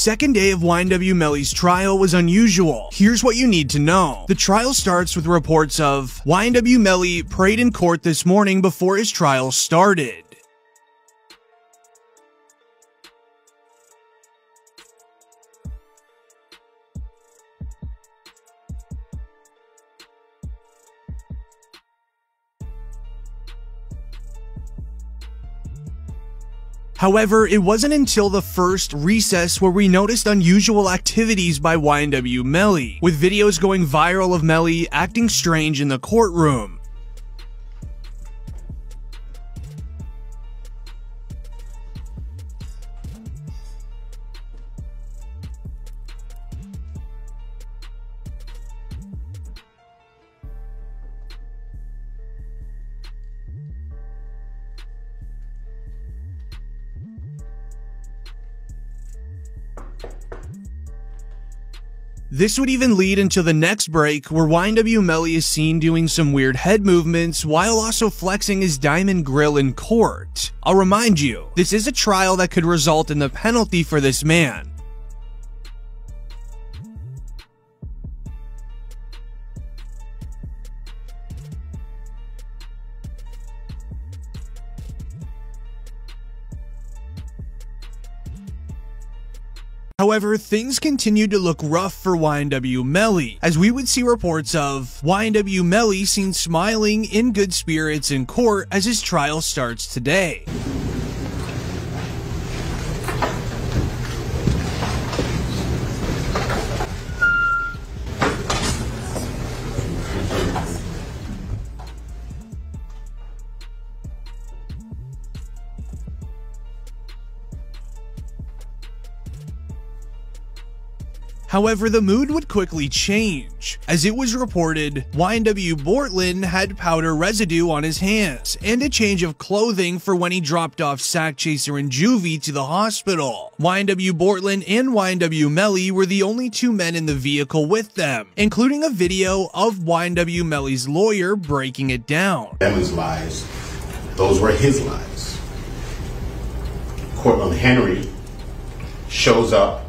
Second day of YNW Melly's trial was unusual. Here's what you need to know. The trial starts with reports of YNW Melly prayed in court this morning before his trial started. However, it wasn't until the first recess where we noticed unusual activities by YNW Melly, with videos going viral of Melly acting strange in the courtroom. This would even lead into the next break where YNW Melly is seen doing some weird head movements while also flexing his diamond grill in court. I'll remind you, this is a trial that could result in the penalty for this man. However, things continued to look rough for YNW Melly, as we would see reports of YNW Melly seen smiling in good spirits in court as his trial starts today. However, the mood would quickly change, as it was reported YNW Bortlen had powder residue on his hands and a change of clothing for when he dropped off Sack Chaser and Juvie to the hospital. YNW Bortlen and YNW Melly were the only two men in the vehicle with them, including a video of YNW Melly's lawyer breaking it down. Melly's lies, those were his lies. Cortland Henry shows up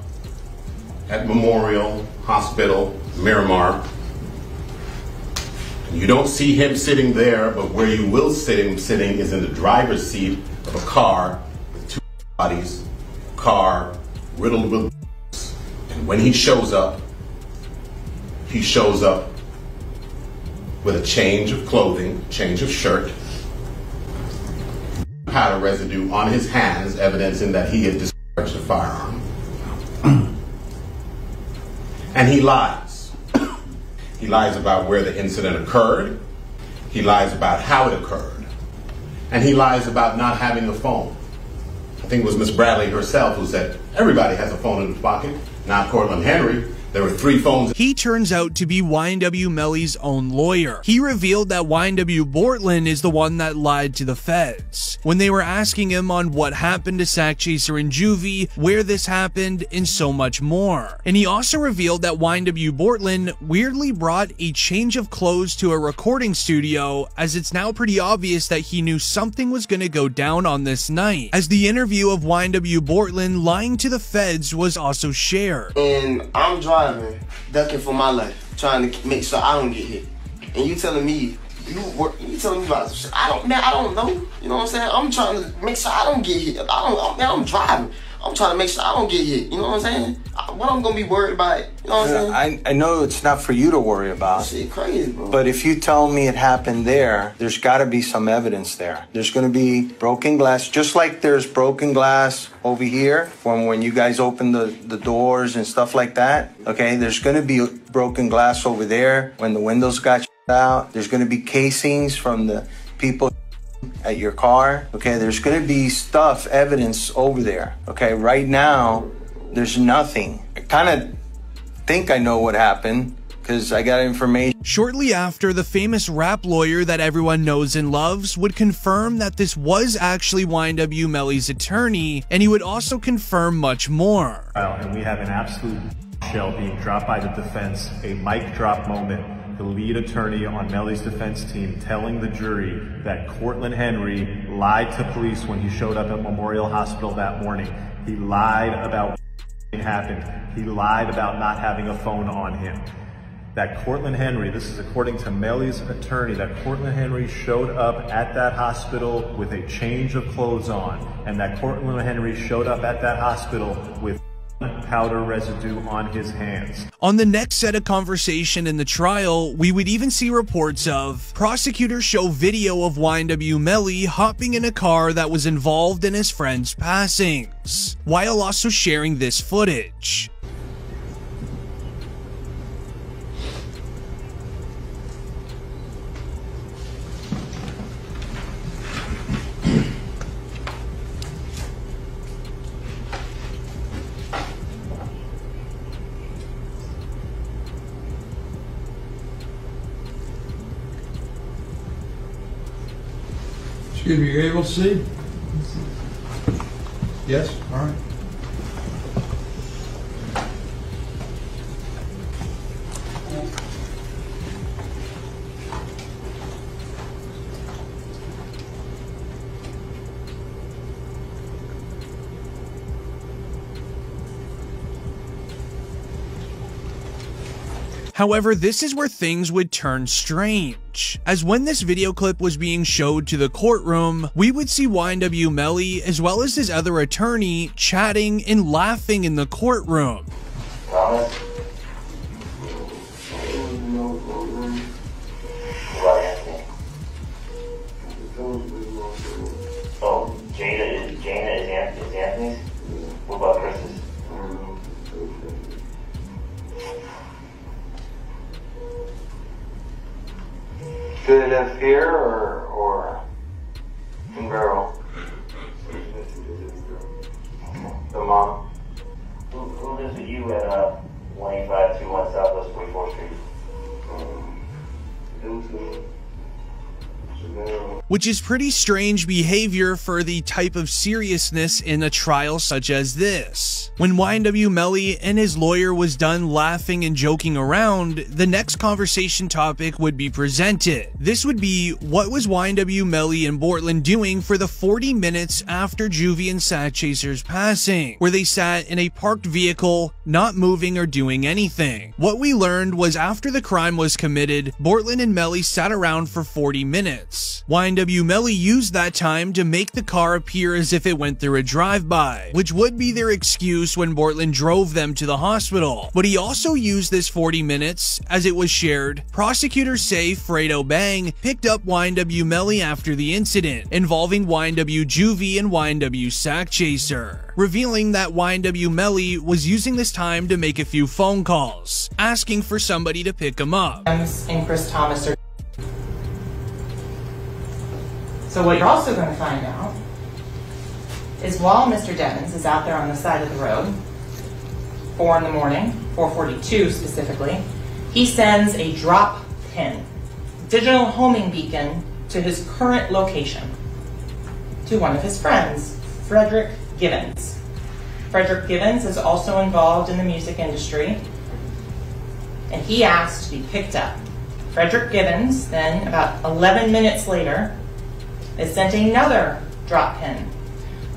at Memorial Hospital, Miramar. You don't see him sitting there, but where you will see him sitting is in the driver's seat of a car with two bodies, a car riddled with bullets. And when he shows up with a change of clothing, change of shirt, powder residue on his hands, evidencing that he had discharged a firearm. And he lies. He lies about where the incident occurred. He lies about how it occurred. And he lies about not having a phone. I think it was Miss Bradley herself who said, everybody has a phone in his pocket, not Cortland Henry. There were 3 phones. He turns out to be YNW Melly's own lawyer. He revealed that YNW Bortlen is the one that lied to the feds when they were asking him on what happened to Sack Chaser and Juvie, where this happened, and so much more. And he also revealed that YNW Bortlen weirdly brought a change of clothes to a recording studio, as it's now pretty obvious that he knew something was going to go down on this night, as the interview of YNW Bortlen lying to the feds was also shared. And I'm driving, ducking for my life, trying to make sure I don't get hit. And you telling me, you telling me about some shit. I don't know. You know what I'm saying? I'm trying to make sure I don't get hit. I'm driving. I'm trying to make sure I don't get hit. You know what I'm saying? What I'm gonna be worried about? You know what I'm saying? I know it's not for you to worry about. Shit crazy, bro. But if you tell me it happened there's got to be some evidence there. There's going to be broken glass, just like there's broken glass over here from when you guys open the doors and stuff like that. Okay, there's going to be broken glass over there when the windows got out. There's going to be casings from the people at your car. Okay, there's going to be evidence over there. Okay, right now there's nothing. I kind of think I know what happened because I got information. Shortly after, the famous rap lawyer that everyone knows and loves would confirm that this was actually YNW Melly's attorney, and he would also confirm much more. And we have an absolute shell being dropped by the defense, a mic drop moment. The lead attorney on Melly's defense team telling the jury that Cortland Henry lied to police when he showed up at Memorial Hospital that morning. He lied about happened. He lied about not having a phone on him. That Cortland Henry, this is according to Melly's attorney, that Cortland Henry showed up at that hospital with a change of clothes on, and that Cortland Henry showed up at that hospital with powder residue on his hands. On the next set of conversation in the trial, we would even see reports of prosecutors show video of YNW Melly hopping in a car that was involved in his friend's passings, while also sharing this footage. Excuse me, you're able to see? Yes? All right. However, this is where things would turn strange, as when this video clip was being showed to the courtroom, we would see YNW Melly as well as his other attorney chatting and laughing in the courtroom. Thomas? Oh, Jada is Anthony's? What about Chris's? Do they live here or in Barrel? The mom? Who lives with you at 18521 Southwest 44th Street? Which is pretty strange behavior for the type of seriousness in a trial such as this. When YNW Melly and his lawyer was done laughing and joking around, the next conversation topic would be presented. This would be, what was YNW Melly and Bortland doing for the 40 minutes after Juvie and Satchaser's passing, where they sat in a parked vehicle, not moving or doing anything. What we learned was after the crime was committed, Bortland and Melly sat around for 40 minutes. YNW Melly used that time to make the car appear as if it went through a drive-by, which would be their excuse when Bortland drove them to the hospital. But he also used this 40 minutes, as it was shared. Prosecutors say Fredo Bang picked up YNW Melly after the incident, involving YNW Juvie and YNW Satchaser, revealing that YNW Melly was using this time to make a few phone calls, asking for somebody to pick him up. And Chris Thomas are. So what you're also going to find out is while Mr. Devins is out there on the side of the road, 4 in the morning, 4:42 specifically, he sends a drop pin, digital homing beacon, to his current location, to one of his friends, Frederick Givens. Frederick Givens is also involved in the music industry, and he asked to be picked up. Frederick Givens then, about 11 minutes later, is sent another drop pin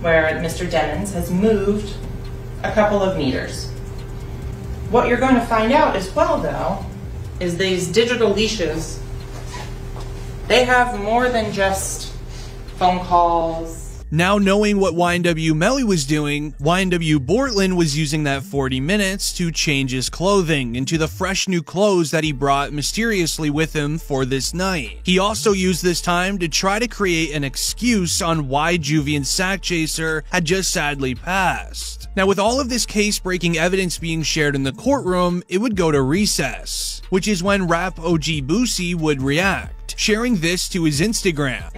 where Mr. Devins has moved a couple of meters. What you're going to find out as well, though, is these digital leashes, they have more than just phone calls. Now knowing what YNW Melly was doing, YNW Bortland was using that 40 minutes to change his clothing into the fresh new clothes that he brought mysteriously with him for this night. He also used this time to try to create an excuse on why Juvie and Satchaser had just sadly passed. Now with all of this case-breaking evidence being shared in the courtroom, it would go to recess, which is when rap OG Boosie would react, sharing this to his Instagram.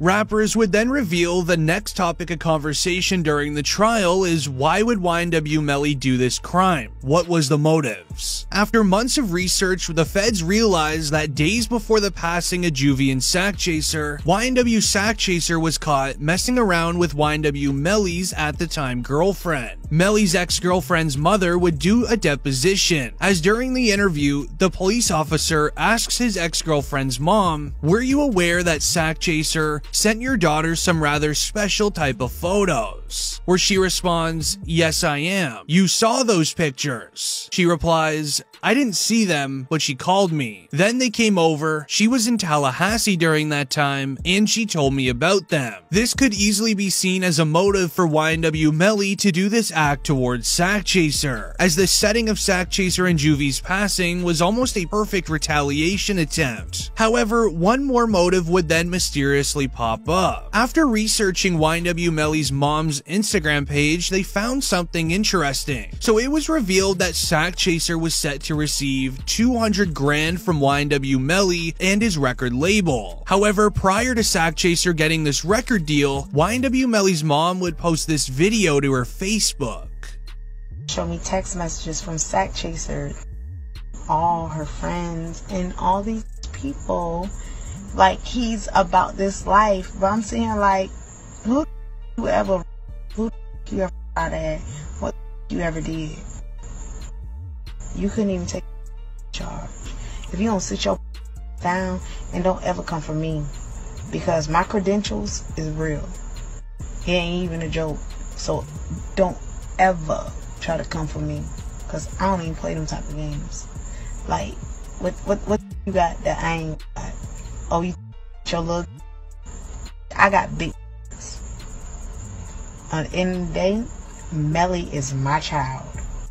Rappers would then reveal the next topic of conversation during the trial is, why would YNW Melly do this crime? What was the motives? After months of research, the feds realized that days before the passing of Juvie and Satchaser, YNW Satchaser was caught messing around with YNW Melly's at the time girlfriend. Melly's ex-girlfriend's mother would do a deposition, as during the interview, the police officer asks his ex-girlfriend's mom, "Were you aware that Satchaser sent your daughter some rather special type of photos. Where she responds, yes I am. You saw those pictures. She replies, I didn't see them, but she called me. Then they came over, she was in Tallahassee during that time, and she told me about them. This could easily be seen as a motive for YNW Melly to do this act towards Sakchaser, as the setting of Sakchaser and Juvie's passing was almost a perfect retaliation attempt. However, one more motive would then mysteriously pop up. After researching YNW Melly's mom's Instagram page, they found something interesting. So it was revealed that Sakchaser was set to receive 200 grand from YNW Melly and his record label. However, prior to Sakchaser getting this record deal, YNW Melly's mom would post this video to her Facebook. Show me text messages from Sakchaser, all her friends, and all these people. Like, he's about this life. But I'm saying, like, who you ever out at? What you ever did? You couldn't even take charge. If you don't sit your down and don't ever come for me, because my credentials is real. It ain't even a joke. So don't ever try to come for me, because I don't even play them type of games. Like, what you got that I ain't got? Oh, you your look. I got big. At the end of the day, Melly is my child.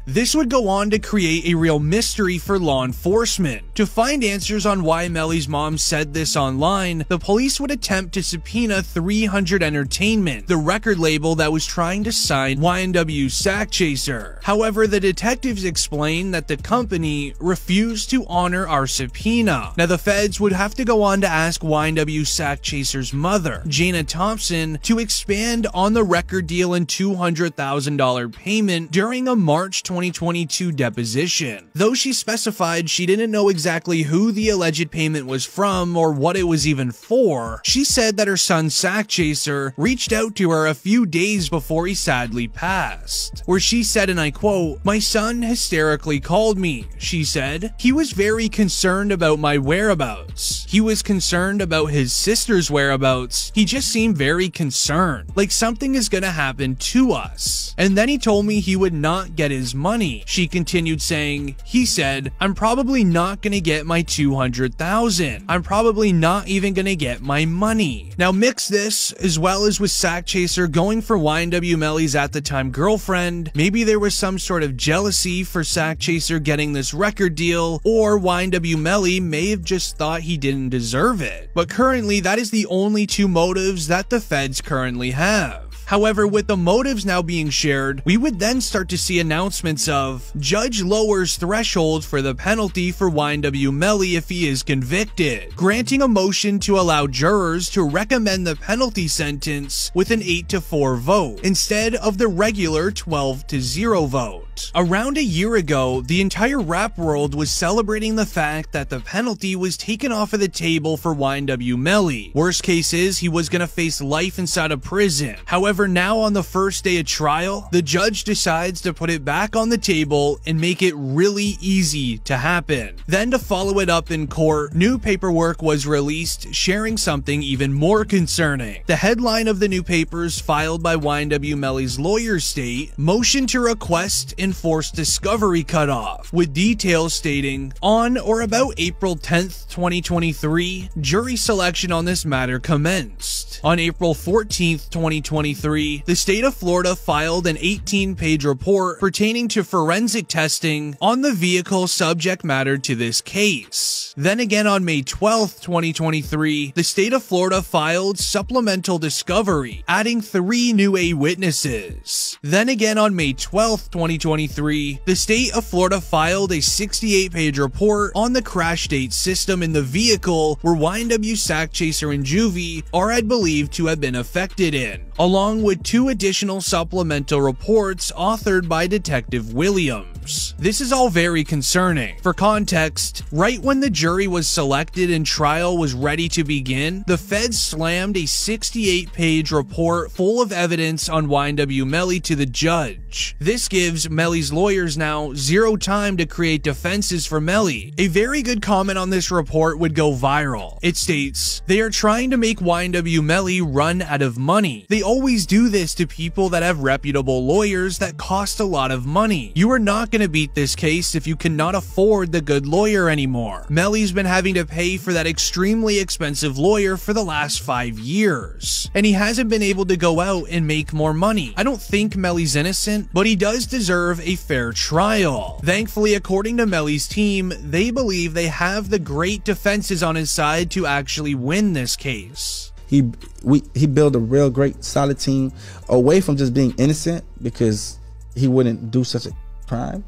This would go on to create a real mystery for law enforcement. To find answers on why Melly's mom said this online, the police would attempt to subpoena 300 Entertainment, the record label that was trying to sign YNW Sakchaser. However, the detectives explained that the company refused to honor our subpoena. Now, the feds would have to go on to ask YNW Sakchaser's mother, Jana Thompson, to expand on the record deal and $200,000 payment during a March 2022 deposition. Though she specified she didn't know exactly who the alleged payment was from or what it was even for, she said that her son Sakchaser reached out to her a few days before he sadly passed, where she said, and I quote, "My son hysterically called me," she said. "He was very concerned about my whereabouts. He was concerned about his sister's whereabouts. He just seemed very concerned, like something is gonna happen to us. And then he told me he would not get his money." She continued saying, "He said, I'm probably not gonna get my $200,000. I'm probably not even gonna get my money." Now mix this, as well as with Sakchaser going for YNW Melly's at the time girlfriend. Maybe there was some sort of jealousy for Sakchaser getting this record deal, or YNW Melly may have just thought he didn't deserve it. But currently, that is the only two motives that the feds currently have. However, with the motives now being shared, we would then start to see announcements of judge lowers threshold for the penalty for YNW Melly if he is convicted, granting a motion to allow jurors to recommend the penalty sentence with an 8-4 vote instead of the regular 12-0 vote. Around a year ago, the entire rap world was celebrating the fact that the penalty was taken off of the table for YNW Melly. Worst case is he was gonna face life inside a prison. However, now on the first day of trial, the judge decides to put it back on the table and make it really easy to happen. Then to follow it up in court, new paperwork was released sharing something even more concerning. The headline of the new papers filed by YNW Melly's lawyers state, "Motion to request enforced discovery cutoff," with details stating, on or about April 10th, 2023, jury selection on this matter commenced. On April 14th, 2023, the state of Florida filed an 18-page report pertaining to forensic testing on the vehicle subject matter to this case. Then again on May 12th, 2023, the state of Florida filed supplemental discovery, adding 3 new witnesses. Then again on May 12th, 2023, the state of Florida filed a 68-page report on the crash date system in the vehicle where YNW Sakchaser and Juvie are believed to have been affected in, along with 2 additional supplemental reports authored by Detective Williams. lawyers. This is all very concerning. For context, right when the jury was selected and trial was ready to begin, the feds slammed a 68-page report full of evidence on YNW Melly to the judge. This gives Melly's lawyers now zero time to create defenses for Melly. A very good comment on this report would go viral. It states, "They are trying to make YNW Melly run out of money. They always do this to people that have reputable lawyers that cost a lot of money. You are not going to beat this case if you cannot afford the good lawyer anymore. Melly's been having to pay for that extremely expensive lawyer for the last 5 years, and he hasn't been able to go out and make more money. I don't think Melly's innocent, but he does deserve a fair trial." Thankfully, according to Melly's team, they believe they have the great defenses on his side to actually win this case. He built a real great solid team away from just being innocent because he wouldn't do such a crime.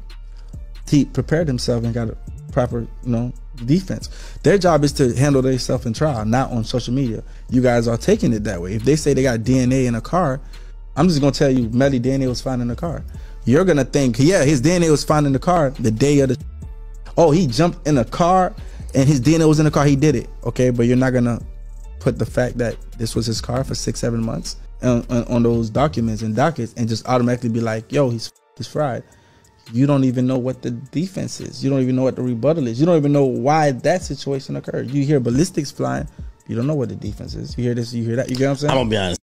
He prepared himself and got a proper, defense. Their job is to handle themselves in trial, not on social media. You guys are taking it that way. If they say they got DNA in a car, I'm just gonna tell you, Melly DNA was found in the car. You're gonna think, yeah, his DNA was found in the car the day of the. Oh, he jumped in a car and his DNA was in the car. He did it, okay? But you're not gonna put the fact that this was his car for 6-7 months on those documents and dockets and just automatically be like, yo, he's fried. You don't even know what the defense is. You don't even know what the rebuttal is. You don't even know why that situation occurred. You hear ballistics flying, you don't know what the defense is. You hear this, you hear that. You get what I'm saying? I'm gonna be honest.